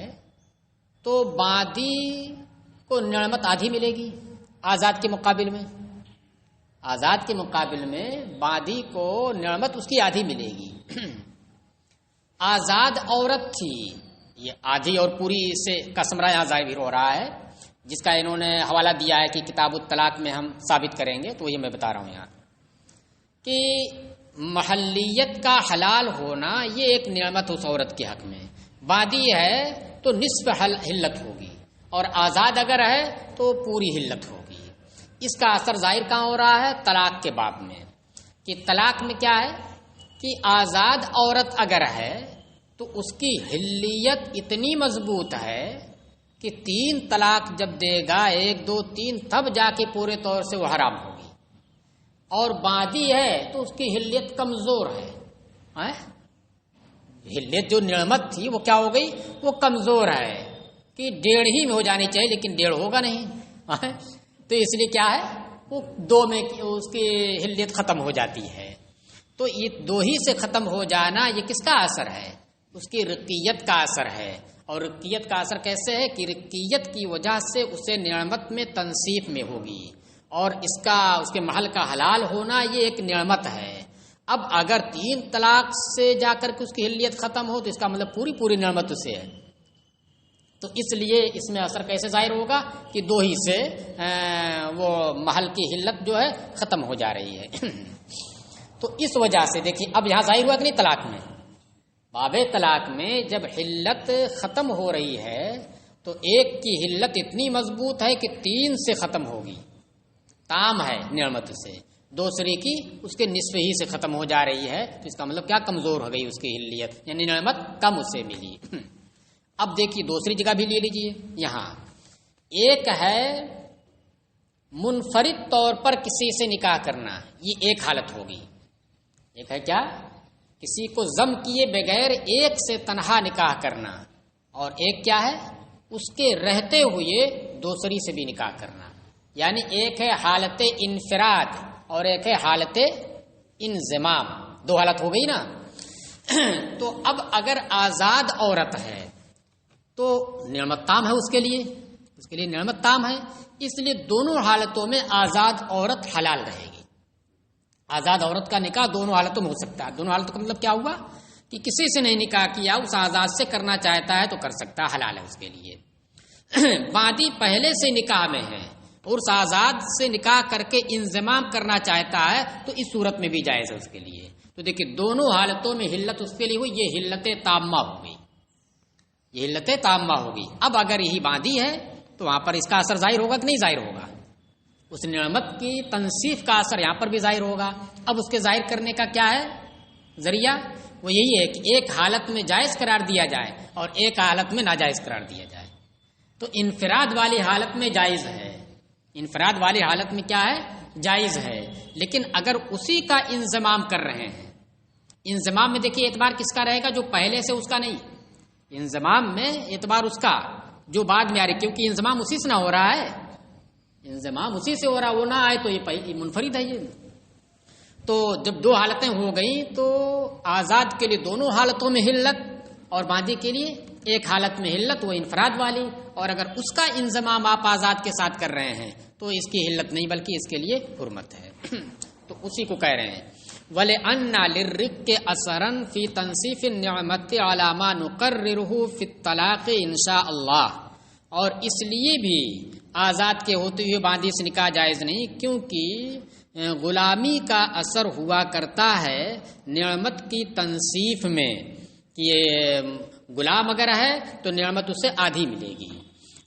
S1: تو بادی کو نعمت آدھی ملے گی آزاد کے مقابل میں. آزاد کے مقابل میں بادی کو نعمت اس کی آدھی ملے گی. آزاد عورت تھی، یہ آدھی اور پوری سے کا سمرہ یہاں ظاہر ہو رہا ہے، جس کا انہوں نے حوالہ دیا ہے کہ کتاب الطلاق میں ہم ثابت کریں گے. تو یہ میں بتا رہا ہوں یہاں کہ محلیت کا حلال ہونا یہ ایک نعمت اس عورت کے حق میں. بادی ہے تو نصف حلت ہوگی، اور آزاد اگر ہے تو پوری حلت ہوگی. اس کا اثر ظاہر کہاں ہو رہا ہے؟ طلاق کے باب میں. کہ طلاق میں کیا ہے کہ آزاد عورت اگر ہے تو اس کی حلیت اتنی مضبوط ہے کہ 3 طلاق جب دے گا، 1 2 3، تب جا کے پورے طور سے وہ حرام ہوگی. اور بادی ہے تو اس کی حلیت کمزور ہے. حلیت جو نعمت تھی وہ کیا ہو گئی؟ وہ کمزور ہے کہ 1.5 ہی میں ہو جانی چاہیے، لیکن 1.5 ہوگا نہیں. تو اس لیے کیا ہے؟ وہ 2 میں اس کی حلیت ختم ہو جاتی ہے. تو یہ 2 ہی سے ختم ہو جانا یہ کس کا اثر ہے؟ اس کی رقیت کا اثر ہے. اور رقیت کا اثر کیسے ہے کہ رقیت کی وجہ سے اسے نعمت میں تنصیف میں ہوگی، اور اس کے محل کا حلال ہونا یہ ایک نعمت ہے. اب اگر 3 طلاق سے جا کر کے اس کی حلیت ختم ہو تو اس کا مطلب پوری نعمت اسے ہے. تو اس لیے اس میں اثر کیسے ظاہر ہوگا کہ 2 ہی سے وہ محل کی حلت جو ہے ختم ہو جا رہی ہے. تو اس وجہ سے دیکھیے اب یہاں ظاہر ہوا کہ نہیں طلاق میں، باب طلاق میں جب حلت ختم ہو رہی ہے تو ایک کی حلت اتنی مضبوط ہے کہ 3 سے ختم ہوگی، تام ہے نعمت سے. دوسری کی اس کے نصف ہی سے ختم ہو جا رہی ہے، تو اس کا مطلب کیا؟ کمزور ہو گئی اس کی حلیت، یعنی نعمت کم اسے ملی. اب دیکھیے دوسری جگہ بھی لے لیجئے. یہاں ایک ہے منفرد طور پر کسی سے نکاح کرنا، یہ ایک حالت ہوگی. ایک ہے کیا؟ کسی کو ضم کیے بغیر ایک سے تنہا نکاح کرنا. اور ایک کیا ہے؟ اس کے رہتے ہوئے دوسری سے بھی نکاح کرنا، یعنی ایک ہے حالت انفراد اور ایک ہے حالت انضمام، دو حالت ہو گئی نا۔ تو اب اگر آزاد عورت ہے تو نعمت تام ہے، اس کے لیے نعمت تام ہے، اس لیے دونوں حالتوں میں آزاد عورت حلال رہے گی۔ آزاد عورت کا نکاح دونوں حالتوں میں ہو سکتا ہے۔ دونوں حالتوں کا مطلب کیا ہوا کہ کسی سے نہیں نکاح کیا، اس آزاد سے کرنا چاہتا ہے تو کر سکتا ہے، حلال ہے اس کے لیے۔ باندی پہلے سے نکاح میں ہے اور اس آزاد سے نکاح کر کے انضمام کرنا چاہتا ہے تو اس صورت میں بھی جائز ہے اس کے لیے۔ تو دیکھیں دونوں حالتوں میں حلت اس کے لیے ہوئی، یہ حلت تامہ ہو گئی، یہ حلت تامہ ہوگی۔ اب اگر یہی باندی ہے تو وہاں پر اس کا اثر ظاہر ہوگا کہ نہیں ظاہر ہوگا؟ اس نعمت کی تنصیف کا اثر یہاں پر بھی ظاہر ہوگا۔ اب اس کے ظاہر کرنے کا کیا ہے ذریعہ؟ وہ یہی ہے کہ ایک حالت میں جائز قرار دیا جائے اور ایک حالت میں ناجائز قرار دیا جائے۔ تو انفراد والی حالت میں جائز ہے، انفراد والی حالت میں کیا ہے؟ جائز ہے۔ لیکن اگر اسی کا انضمام کر رہے ہیں، انضمام میں دیکھیے اعتبار کس کا رہے گا؟ جو پہلے سے اس کا نہیں، انضمام میں اعتبار اس کا جو بعد میں آ رہی، کیونکہ انضمام اسی سے نہ ہو رہا ہے، انضمام اسی سے ہو رہا، وہ نہ آئے تو یہ منفرد ہے۔ یہ تو جب دو حالتیں ہو گئیں تو آزاد کے لیے دونوں حالتوں میں حلت اور باندی کے لیے ایک حالت میں حلت، وہ انفراد والی، اور اگر اس کا انضمام آپ آزاد کے ساتھ کر رہے ہیں تو اس کی حلت نہیں بلکہ اس کے لیے حرمت ہے۔ تو اسی کو کہہ رہے ہیں وَلِأَنَّ لِلرِّقِّ أَثَرًا فِي تَنصِيفِ النِّعْمَةِ عَلَى مَا نُقَرِّرُهُ فِي الطَّلَاقِ إِنْ شَاءَ اللَّهُ، اور اس لیے بھی آزاد کے ہوتے ہوئے باندی سے نکاح جائز نہیں، کیونکہ غلامی کا اثر ہوا کرتا ہے نعمت کی تنصیف میں، کہ یہ غلام اگر ہے تو نعمت اسے آدھی ملے گی،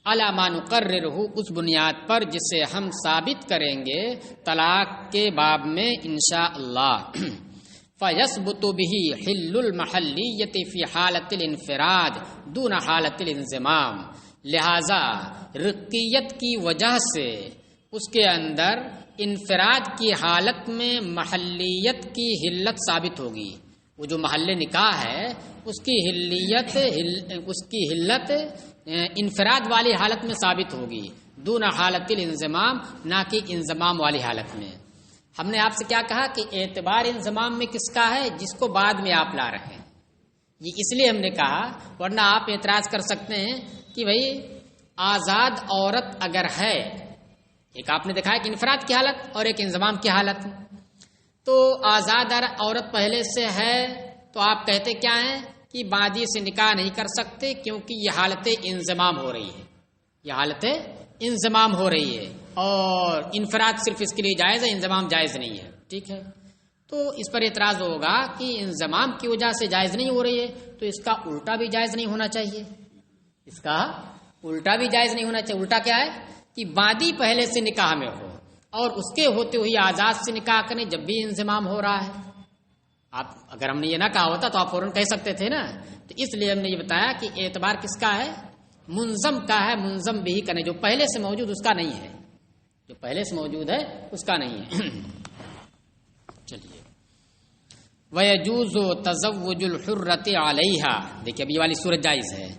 S1: علی ما نقررہ، اس بنیاد پر جسے ہم ثابت کریں گے طلاق کے باب میں انشاء اللہ۔ فیثبت به حل المحلیت فی حالت الانفراد دون حالت الانضمام، لہذا رقیت کی وجہ سے اس کے اندر انفراد کی حالت میں محلیت کی حلت ثابت ہوگی۔ وہ جو محل نکاح ہے اس کی حلت انفراد والی حالت میں ثابت ہوگی، دون حالت الانضمام، نہ کہ انضمام والی حالت میں۔ ہم نے آپ سے کیا کہا کہ اعتبار انضمام میں کس کا ہے؟ جس کو بعد میں آپ لا رہے ہیں، یہ اس لیے ہم نے کہا، ورنہ آپ اعتراض کر سکتے ہیں کہ بھائی آزاد عورت اگر ہے، ایک آپ نے دکھایا کہ انفراد کی حالت اور ایک انضمام کی حالت، تو آزاد عورت پہلے سے ہے تو آپ کہتے کیا ہیں کہ باندی سے نکاح نہیں کر سکتے کیونکہ یہ حالت انضمام ہو رہی ہے، یہ حالت انضمام ہو رہی ہے، اور انفراد صرف اس کے لیے جائز ہے، انضمام جائز نہیں ہے۔ ٹھیک ہے، تو اس پر اعتراض ہوگا کہ انضمام کی وجہ سے جائز نہیں ہو رہی ہے تو اس کا الٹا بھی جائز نہیں ہونا چاہیے، اس کا الٹا بھی جائز نہیں ہونا چاہیے۔ الٹا کیا ہے کہ باندی پہلے سے نکاح میں ہو اور اس کے ہوتے ہوئی آزاد سے نکاح کریں جب بھی انضمام ہو رہا ہے۔ آپ اگر ہم نے یہ نہ کہا ہوتا تو آپ فوراً کہہ سکتے تھے نا، تو اس لیے ہم نے یہ بتایا کہ اعتبار کس کا ہے؟ منظم کا ہے، منظم بھی کرنے، جو پہلے سے موجود اس کا نہیں ہے، جو پہلے سے موجود ہے اس کا نہیں ہے۔ چلیے، وَيَجُوزُ تَزَوُّجُ الْحُرَّةِ عَلَيْهَا، دیکھیے اب یہ والی صورت جائز ہے،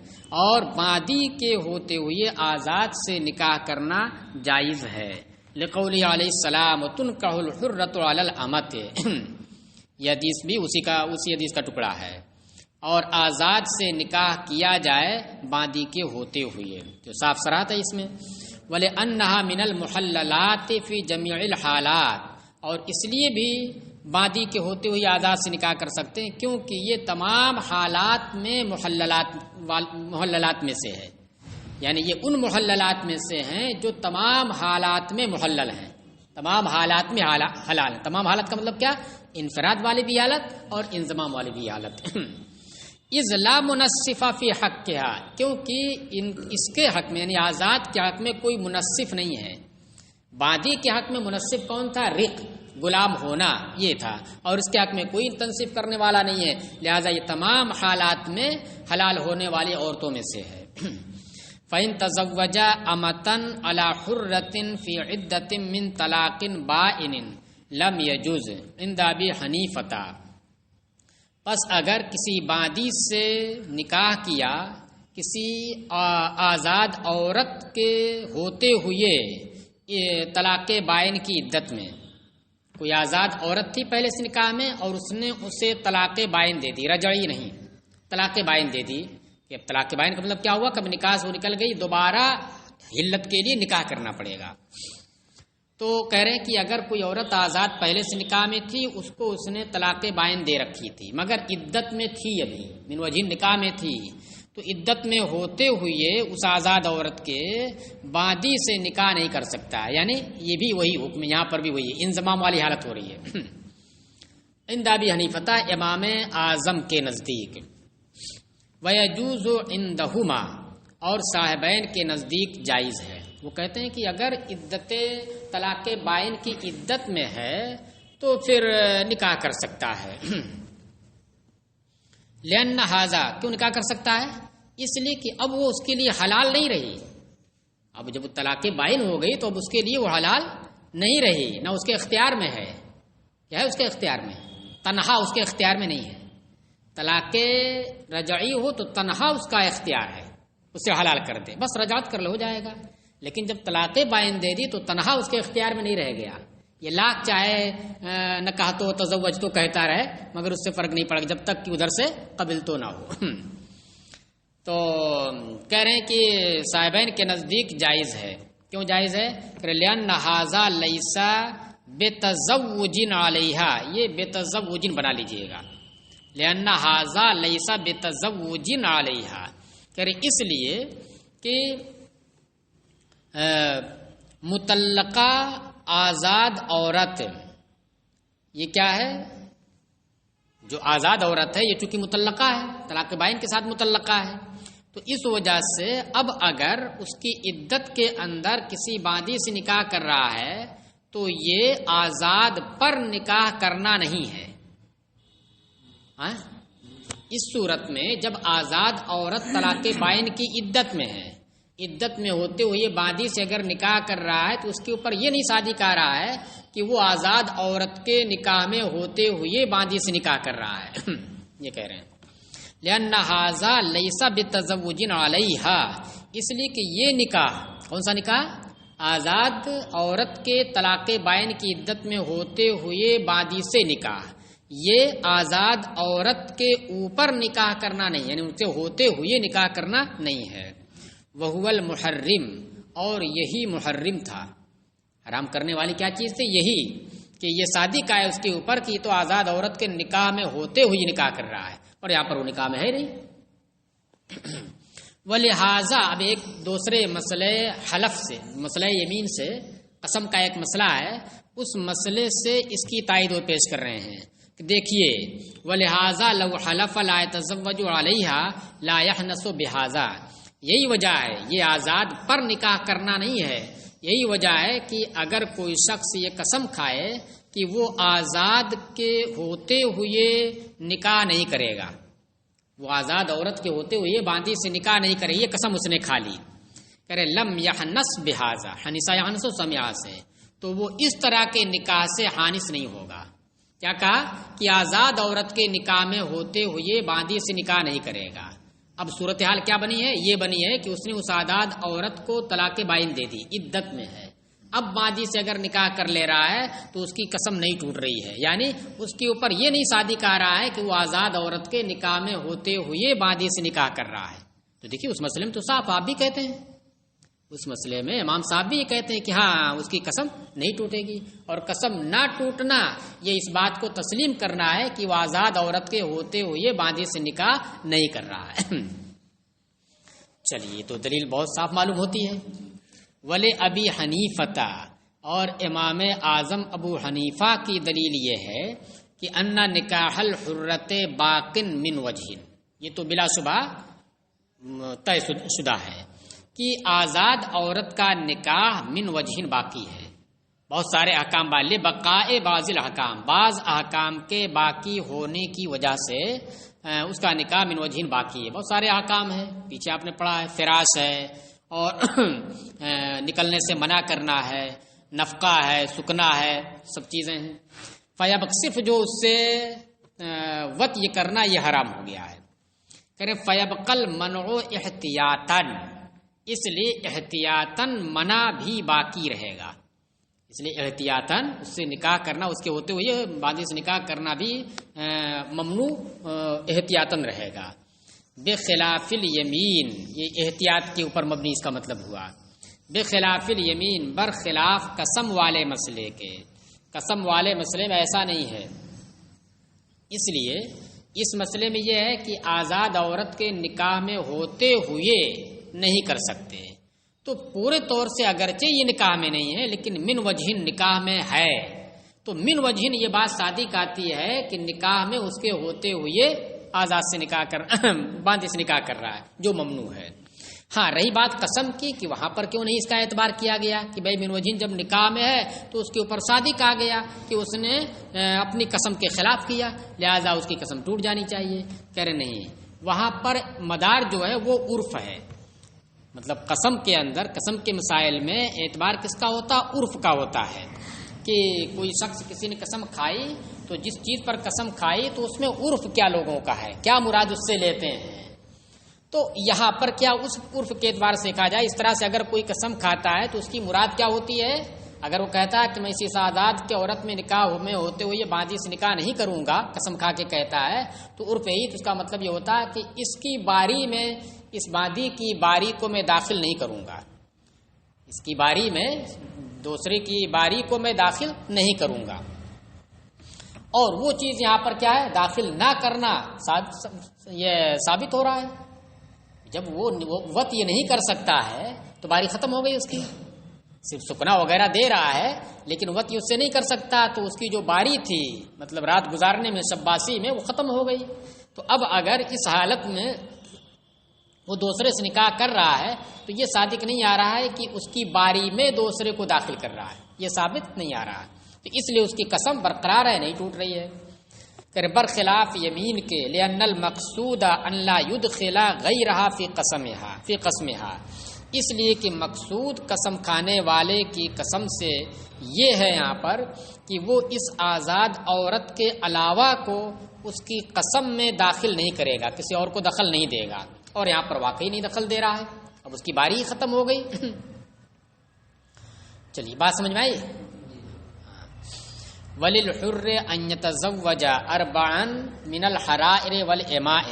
S1: اور باندی کے ہوتے ہوئے آزاد سے نکاح کرنا جائز ہے، لقوله علیہ السلام تنکح الحرۃ علی الامۃ، یہ حدیث بھی اسی حدیث کا ٹکڑا ہے، اور آزاد سے نکاح کیا جائے باندی کے ہوتے ہوئے، جو صاف صراحت ہے اس میں۔ وَلِأَنَّهَا مِنَ الْمُحَلَّلَاتِ فِي جَمِيعِ الْحَالَاتِ، اور اس لیے بھی باندی کے ہوتے ہوئے آزاد سے نکاح کر سکتے ہیں کیونکہ یہ تمام حالات میں محللات میں سے ہے، یعنی یہ ان محللات میں سے ہیں جو تمام حالات میں محلل ہیں، تمام حالات میں حلال ہیں۔ تمام حالت کا مطلب کیا؟ انفراد والی بھی حالت اور انضمام والی بھی حالت۔ اذ لا منصف فی حقها، کیونکہ اس کے حق میں یعنی آزاد کے حق میں کوئی منصف نہیں ہے۔ باندی کے حق میں منصف کون تھا؟ رق، غلام ہونا، یہ تھا، اور اس کے حق میں کوئی تنصیف کرنے والا نہیں ہے، لہذا یہ تمام حالات میں حلال ہونے والی عورتوں میں سے ہے۔ فَإِن تَزَوَّجَ أَمَةً عَلَى حُرَّةٍ فِي عِدَّةٍ مِّن طَلَاقٍ بَائِنٍ لَمْ يَجُوزْ عِندَ أَبِي حَنِیفَةَ، پس اگر کسی باندی سے نکاح کیا کسی آزاد عورت کے ہوتے ہوئے طلاق بائن کی عدت میں، کوئی آزاد عورت تھی پہلے سے نکاح میں اور اس نے اسے طلاق بائن دے دی، رجعی نہیں، طلاق بائن دے دی، کہ اب طلاق بائن کا مطلب کیا ہوا؟ کب نکاح سے وہ نکل گئی دوبارہ حلت کے لیے نکاح کرنا پڑے گا۔ تو کہہ رہے ہیں کہ اگر کوئی عورت آزاد پہلے سے نکاح میں تھی، اس کو اس نے طلاق بائن دے رکھی تھی، مگر عدت میں تھی، ابھی من وجہ نکاح میں تھی، تو عدت میں ہوتے ہوئے اس آزاد عورت کے بادی سے نکاح نہیں کر سکتا ہے، یعنی یہ بھی وہی حکم، یہاں پر بھی وہی انضمام والی حالت ہو رہی ہے۔ عند ابی حنیفہ امام اعظم کے نزدیک، وَيَجُوزُ عِندَهُمَا، اور صاحبین کے نزدیک جائز ہے۔ وہ کہتے ہیں کہ اگر عدت طلاق بائن کی عدت میں ہے تو پھر نکاح کر سکتا ہے۔ لأن ھذا، کیوں نکاح کر سکتا ہے؟ اس لیے کہ اب وہ اس کے لیے حلال نہیں رہی، اب جب طلاق بائن ہو گئی تو اب اس کے لیے وہ حلال نہیں رہی، نہ اس کے اختیار میں ہے، کیا ہے اس کے اختیار میں؟ تنہا اس کے اختیار میں نہیں ہے۔ طلاق رجعی ہو تو تنہا اس کا اختیار ہے، اسے حلال کر دے، بس رجعت کر لو ہو جائے گا۔ لیکن جب طلاق بائن دے دی تو تنہا اس کے اختیار میں نہیں رہ گیا، یہ لاکھ چاہے نہ کہا تو تزوج تو کہتا رہے مگر اس سے فرق نہیں پڑے گا جب تک کہ ادھر سے قبل تو نہ ہو۔ تو کہہ رہے ہیں کہ صاحبین کے نزدیک جائز ہے۔ کیوں جائز ہے؟ لأن ھذا لیس بتزوج علیہا، یہ بتزوج بنا لیجئے گا، لأن ھذا لیس بتزوج علیہا، کہہ رہے اس لیے کہ مطلقہ آزاد عورت، یہ کیا ہے؟ جو آزاد عورت ہے یہ چونکہ مطلقہ ہے، طلاق بائن کے ساتھ مطلقہ ہے، تو اس وجہ سے اب اگر اس کی عدت کے اندر کسی باندی سے نکاح کر رہا ہے تو یہ آزاد پر نکاح کرنا نہیں ہے۔ اس صورت میں جب آزاد عورت طلاق بائن کی عدت میں ہے، عدت میں ہوتے ہوئے باندی سے اگر نکاح کر رہا ہے تو اس کے اوپر یہ نہیں شادی کر رہا ہے کہ وہ آزاد عورت کے نکاح میں ہوتے ہوئے باندی سے نکاح کر رہا ہے۔ یہ کہہ رہے ہیں لأن ھذا لیس بتزوج علیہا، اس لیے کہ یہ نکاح، کون سا نکاح؟ آزاد عورت کے طلاق بائن کی عدت میں ہوتے ہوئے باندی سے نکاح، یہ آزاد عورت کے اوپر نکاح کرنا نہیں، یعنی ان سے ہوتے ہوئے نکاح کرنا نہیں ہے۔ وَهُوَ الْمُحَرِّمُ، اور یہی محرم تھا، حرام کرنے والی کیا چیز تھی؟ یہی کہ یہ شادی کا ہے اس کے اوپر کی تو آزاد عورت کے نکاح میں ہوتے ہوئے نکاح کر رہا ہے، اور یہاں پر وہ نکاح میں ہے نہیں۔ وَلِہَٰذَا، اب ایک دوسرے مسئلے حلف سے، مسئلہ یمین سے، قسم کا ایک مسئلہ ہے، اس مسئلے سے اس کی تائید وہ پیش کر رہے ہیں کہ دیکھیے وَلِہَٰذَا لَوْ حَلَفَ لَا يَتَزَوَّجُ عَلَيْهَا لَا يَحْنَثُ بِهَٰذَا، یہی وجہ ہے، یہ آزاد پر نکاح کرنا نہیں ہے، یہی وجہ ہے کہ اگر کوئی شخص یہ قسم کھائے کہ وہ آزاد کے ہوتے ہوئے نکاح نہیں کرے گا، وہ آزاد عورت کے ہوتے ہوئے باندی سے نکاح نہیں کرے، یہ قسم اس نے کھا لی، کہہ رہے لم یحنس بہذا، حنیسہ یحنس سمیا سے، تو وہ اس طرح کے نکاح سے حانس نہیں ہوگا۔ کیا کہا؟ کہ آزاد عورت کے نکاح میں ہوتے ہوئے باندی سے نکاح نہیں کرے گا۔ اب صورتحال کیا بنی ہے؟ یہ بنی ہے کہ اس نے اس آزاد عورت کو طلاق بائن دے دی، عدت میں ہے، اب باندی سے اگر نکاح کر لے رہا ہے تو اس کی قسم نہیں ٹوٹ رہی ہے، یعنی اس کے اوپر یہ نہیں شادی کر رہا ہے کہ وہ آزاد عورت کے نکاح میں ہوتے ہوئے باندی سے نکاح کر رہا ہے۔ تو دیکھیے اس مسئلے میں تو صاف آپ بھی کہتے ہیں، اس مسئلے میں امام صاحب بھی یہ کہتے ہیں کہ ہاں اس کی قسم نہیں ٹوٹے گی، اور قسم نہ ٹوٹنا یہ اس بات کو تسلیم کرنا ہے کہ وہ آزاد عورت کے ہوتے ہوئے باندی سے نکاح نہیں کر رہا ہے۔ چلیے تو دلیل بہت صاف معلوم ہوتی ہے۔ ولی ابی حنیفہ، اور امام اعظم ابو حنیفہ کی دلیل یہ ہے کہ ان نکاح الحرۃ باقٍ من وجہ، یہ تو بلا شبہ طے شدہ ہے کہ آزاد عورت کا نکاح من وجہ باقی ہے، بہت سارے احکام والے بقائے بعض الاحکام، بعض احکام کے باقی ہونے کی وجہ سے اس کا نکاح من وجہ باقی ہے۔ بہت سارے احکام ہیں، پیچھے آپ نے پڑھا ہے، فراش ہے اور نکلنے سے منع کرنا ہے، نفقہ ہے، سکنا ہے، سب چیزیں ہیں۔ فیب صرف جو اس سے وط یہ کرنا یہ حرام ہو گیا ہے، کرے فیبقل منع احتیاطاً، اس لیے احتیاطاً منع بھی باقی رہے گا، اس لیے احتیاطاً اس سے نکاح کرنا، اس کے ہوتے ہوئے باندی سے نکاح کرنا بھی ممنوع احتیاطاً رہے گا۔ بخلاف الیمین، یہ احتیاط کے اوپر مبنی اس کا مطلب ہوا، بخلاف الیمین، برخلاف قسم والے مسئلے کے، قسم والے مسئلے میں ایسا نہیں ہے۔ اس لیے اس مسئلے میں یہ ہے کہ آزاد عورت کے نکاح میں ہوتے ہوئے نہیں کر سکتے، تو پورے طور سے اگرچہ یہ نکاح میں نہیں ہے لیکن من وجہن نکاح میں ہے، تو من وجہن یہ بات صادق آتی ہے کہ نکاح میں اس کے ہوتے ہوئے آزاد سے نکاح کر باندی سے نکاح کر رہا ہے، جو ممنوع ہے۔ ہاں رہی بات قسم کی کہ وہاں پر کیوں نہیں اس کا اعتبار کیا گیا کہ بھائی من وجہن جب نکاح میں ہے تو اس کے اوپر صادق آ گیا کہ اس نے اپنی قسم کے خلاف کیا، لہذا اس کی قسم ٹوٹ جانی چاہیے۔ کہہ رہے نہیں، وہاں پر مدار جو ہے وہ عرف ہے، مطلب قسم کے اندر، قسم کے مسائل میں اعتبار کس کا ہوتا؟ عرف کا ہوتا ہے، کہ کوئی شخص کسی نے قسم کھائی تو جس چیز پر قسم کھائی تو اس میں عرف کیا لوگوں کا ہے، کیا مراد اس سے لیتے ہیں، تو یہاں پر کیا اس عرف کے اعتبار سے کہا جائے۔ اس طرح سے اگر کوئی قسم کھاتا ہے تو اس کی مراد کیا ہوتی ہے؟ اگر وہ کہتا ہے کہ میں اسی آزاد کے عورت میں نکاح میں ہوتے ہوئے باندی سے نکاح نہیں کروں گا، قسم کھا کے کہتا ہے، تو عرف یہی، تو اس کا مطلب یہ ہوتا ہے کہ اس کی باری میں، اس باندی کی باری کو میں داخل نہیں کروں گا، اس کی باری میں دوسرے کی باری کو میں داخل نہیں کروں گا۔ اور وہ چیز یہاں پر کیا ہے؟ داخل نہ کرنا یہ ثابت ہو رہا ہے۔ جب وہ وط یہ نہیں کر سکتا ہے تو باری ختم ہو گئی اس کی، صرف سکنا وغیرہ دے رہا ہے لیکن وط یہ اس سے نہیں کر سکتا، تو اس کی جو باری تھی مطلب رات گزارنے میں، شباسی میں، وہ ختم ہو گئی۔ تو اب اگر اس حالت میں وہ دوسرے سے نکاح کر رہا ہے تو یہ صادق نہیں آ رہا ہے کہ اس کی باری میں دوسرے کو داخل کر رہا ہے، یہ ثابت نہیں آ رہا ہے، تو اس لیے اس کی قسم برقرار ہے، نہیں ٹوٹ رہی ہے۔ کہ برخلاف یمین کے لأن المقصود ان لا يدخل غیرها فی قسمها، اس لیے کہ مقصود قسم کھانے والے کی قسم سے یہ ہے یہاں پر کہ وہ اس آزاد عورت کے علاوہ کو اس کی قسم میں داخل نہیں کرے گا، کسی اور کو دخل نہیں دے گا، اور یہاں پر واقعی نہیں دخل دے رہا ہے، اب اس کی باری ہی ختم ہو گئی۔ چلیے بات سمجھ میں آئی؟ وَلِلْحُرِّ أَن يَتَزَوَّجَ أَرْبَعًا مِنَ الْحَرَائِرِ وَالْإِمَاءِ،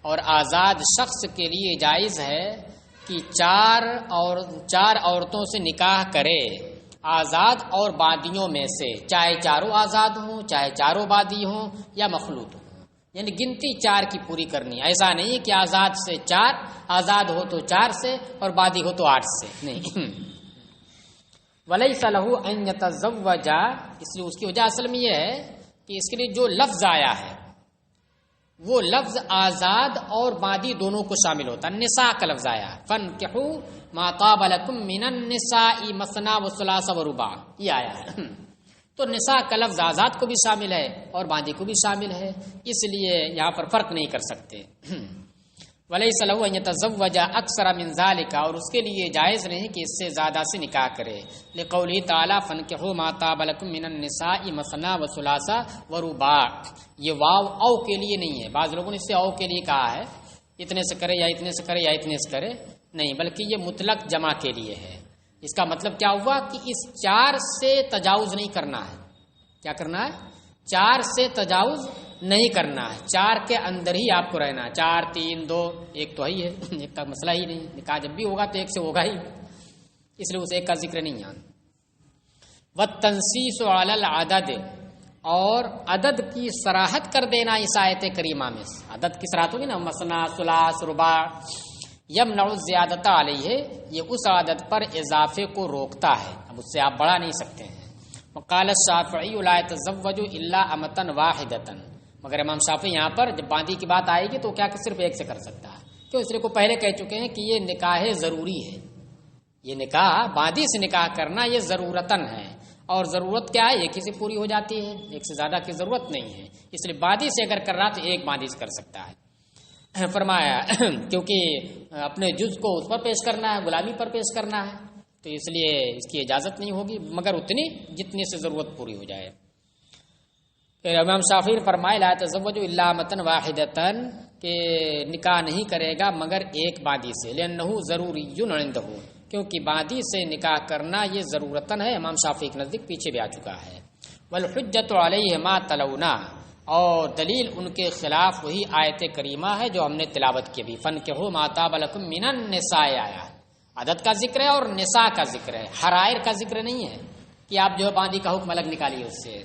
S1: اور آزاد شخص کے لیے جائز ہے کہ چار عورتوں سے نکاح کرے، آزاد اور بادیوں میں سے، چاہے چاروں آزاد ہوں، چاہے چاروں بادی ہوں یا مخلوط ہوں، یعنی گنتی 4 کی پوری کرنی، ایسا نہیں کہ آزاد سے 4، آزاد ہو تو 4 سے اور بادی ہو تو 8 سے، نہیں۔ وَلَيْسَ لَهُ أَن يَتَزَوَّجَ، اس لیے اس کی وجہ اصل میں یہ ہے کہ اس کے لیے جو لفظ آیا ہے وہ لفظ آزاد اور بادی دونوں کو شامل ہوتا ہے، نساء کا لفظ آیا ہے، فَانكِحُوا مَا طَابَ لَكُم مِّنَ النِّسَاءِ مَثْنَىٰ وَثُلَاثَ وَرُبَاعَ، یہ آیا ہے، تو نساء کا لفظ آزاد کو بھی شامل ہے اور بادی کو بھی شامل ہے، اس لیے یہاں پر فرق نہیں کر سکتے۔ وَلَيْسَ لَهُ أَن يَتَزَوَّجَ أَكْثَرَ مِن ذَلِكَ، اور اس کے لیے جائز نہیں کہ اس سے زیادہ سے نکاح کرے، لِقَوْلِهِ تَعَالَىٰ فَانكِحُوا مَا طَابَ لَكُم مِّنَ النِّسَاءِ مَثْنَىٰ وَثُلَاثَ وَرُبَاعَ، یہ واو او کے لیے نہیں ہے، بعض لوگوں نے اس سے او کے لیے کہا ہے، اتنے سے کرے یا اتنے سے کرے یا اتنے سے کرے، نہیں، بلکہ یہ مطلق جمع کے لیے ہے۔ اس کا مطلب کیا ہوا کہ اس 4 سے تجاوز نہیں کرنا ہے، کیا کرنا ہے؟ 4 سے تجاوز نہیں کرنا ہے، 4 کے اندر ہی آپ کو رہنا ہے، 4 3 2 1 تو ہی ہے، ایک کا مسئلہ ہی نہیں، نکاح جب بھی ہوگا تو 1 سے ہوگا ہی، اس لیے اس 1 کا ذکر نہیں ہے۔ وَالتَّنْصِيصُ عَلَى الْعَدَدِ، اور عدد کی صراحت کر دینا اس آیت کریمہ میں، عدد کی صراحت ہوگی نا، مثنا ثلاث رباع، یمنع الزیادۃ علیہ، یہ اس عدد پر اضافے کو روکتا ہے، اب اس سے آپ بڑھا نہیں سکتے ہیں۔ وقال الشافعی لا يتزوج الا امۃ واحدۃ، مگر امام شافعی یہاں پر جب باندی کی بات آئے گی تو کیا کہ صرف 1 سے کر سکتا ہے، کیوں؟ اس لیے کو پہلے کہہ چکے ہیں کہ یہ نکاح ضروری ہے، یہ نکاح باندی سے نکاح کرنا یہ ضرورتاً ہے، اور ضرورت کیا ہے؟ 1 ہی سے پوری ہو جاتی ہے، 1 سے زیادہ کی ضرورت نہیں ہے، اس لیے باندی سے اگر کر رہا تو 1 باندی سے کر سکتا ہے۔ فرمایا کیونکہ اپنے جز کو اس پر پیش کرنا ہے، غلامی پر پیش کرنا ہے، تو اس لیے اس کی اجازت نہیں ہوگی مگر اتنی جتنی سے ضرورت پوری ہو جائے۔ پھر امام شافعی نے فرمایا لا تزوج الا امۃ واحدۃ، کہ نکاح نہیں کرے گا مگر ایک باندی سے، لأنہ ضروری عندہ، کیونکہ باندی سے نکاح کرنا یہ ضرورتاً ہے، امام شافعی کے نزدیک پیچھے بھی آ چکا ہے۔ والحجۃ علیہ ما تلونا، اور دلیل ان کے خلاف وہی آیت کریمہ ہے جو ہم نے تلاوت کی بھی، فنکحوا ما طاب لکم من النساء، آیا عدد کا ذکر ہے اور نساء کا ذکر ہے، حرائر کا ذکر نہیں ہے کہ آپ جو ہے باندی کا حکم الگ نکالیے اس سے۔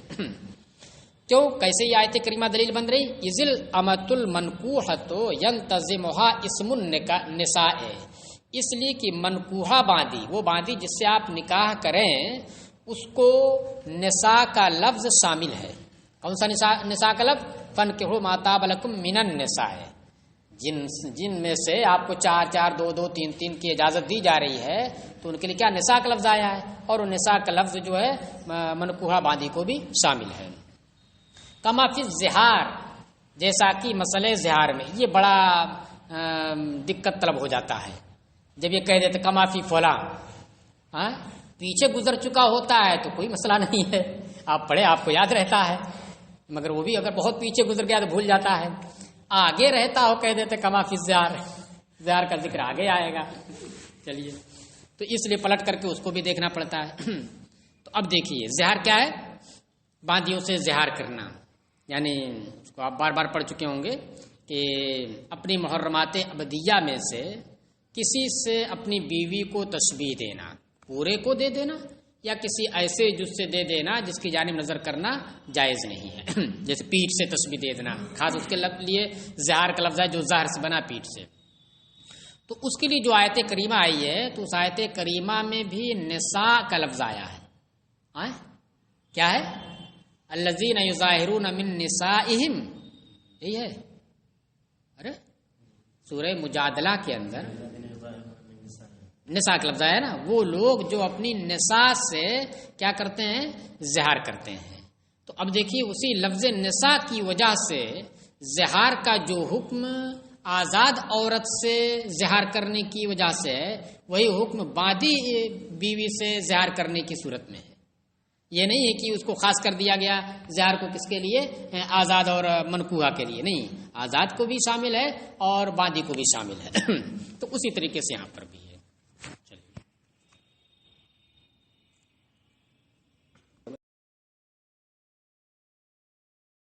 S1: کیوں؟ کیسے یہ آیت کریمہ دلیل بن رہی؟ اذل امۃ المنکوحۃ ینتظمها اسم النساء، اس لیے کہ منکوحہ باندی، وہ باندی جس سے آپ نکاح کریں، اس کو نساء کا لفظ شامل ہے۔ کون سا نساء کا لفظ؟ فنکحوا ما طاب لکم من النساء، جن میں سے آپ کو 4 4 2 2 3 3 کی اجازت دی جا رہی ہے، تو ان کے لیے کیا نساء کا لفظ آیا ہے، اور وہ نساء کا لفظ جو ہے منکوحہ باندی کو بھی شامل ہے۔ کما فی الزہار، جیسا کہ مسئلہ زہار میں یہ بڑا دقت طلب ہو جاتا ہے جب یہ کہہ دیتے کما فی فلاں، پیچھے گزر چکا ہوتا ہے تو کوئی مسئلہ نہیں ہے، آپ پڑھے آپ کو یاد رہتا ہے، مگر وہ بھی اگر بہت پیچھے گزر گیا تو بھول جاتا ہے، آگے رہتا ہو کہہ دیتے کما فی الزہار، زہار کا ذکر آگے آئے گا۔ چلیے، تو اس لیے پلٹ کر کے اس کو بھی دیکھنا پڑتا ہے۔ تو اب دیکھیے زہار کیا ہے؟ باندیوں سے زہار کرنا، یعنی اس کو آپ بار بار پڑھ چکے ہوں گے کہ اپنی محرمات ابدیہ میں سے کسی سے اپنی بیوی کو تشبیہ دینا، پورے کو دے دینا یا کسی ایسے جز سے دے دینا جس کی جانب نظر کرنا جائز نہیں ہے، جیسے پیٹھ سے تشبیہ دے دینا، خاص اس کے لیے زہار کا لفظ ہے جو زہر سے بنا پیٹھ سے۔ تو اس کے لیے جو آیت کریمہ آئی ہے تو اس آیت کریمہ میں بھی نساء کا لفظ آیا ہے۔ کیا ہے؟ الذین یظاہرون من نسائہم، یہی ہے؟ ارے سورہ مجادلہ کے اندر نساء کا لفظ آیا نا، وہ لوگ جو اپنی نساء سے کیا کرتے ہیں؟ زہار کرتے ہیں۔ تو اب دیکھیے اسی لفظ نساء کی وجہ سے زہار کا جو حکم آزاد عورت سے زہار کرنے کی وجہ سے ہے، وہی حکم باندی بیوی سے زہار کرنے کی صورت میں ہے۔ یہ نہیں ہے کہ اس کو خاص کر دیا گیا زہار کو کس کے لیے؟ آزاد اور منکوحہ کے لیے نہیں، آزاد کو بھی شامل ہے اور باندی کو بھی شامل ہے۔ تو اسی طریقے سے یہاں پر بھی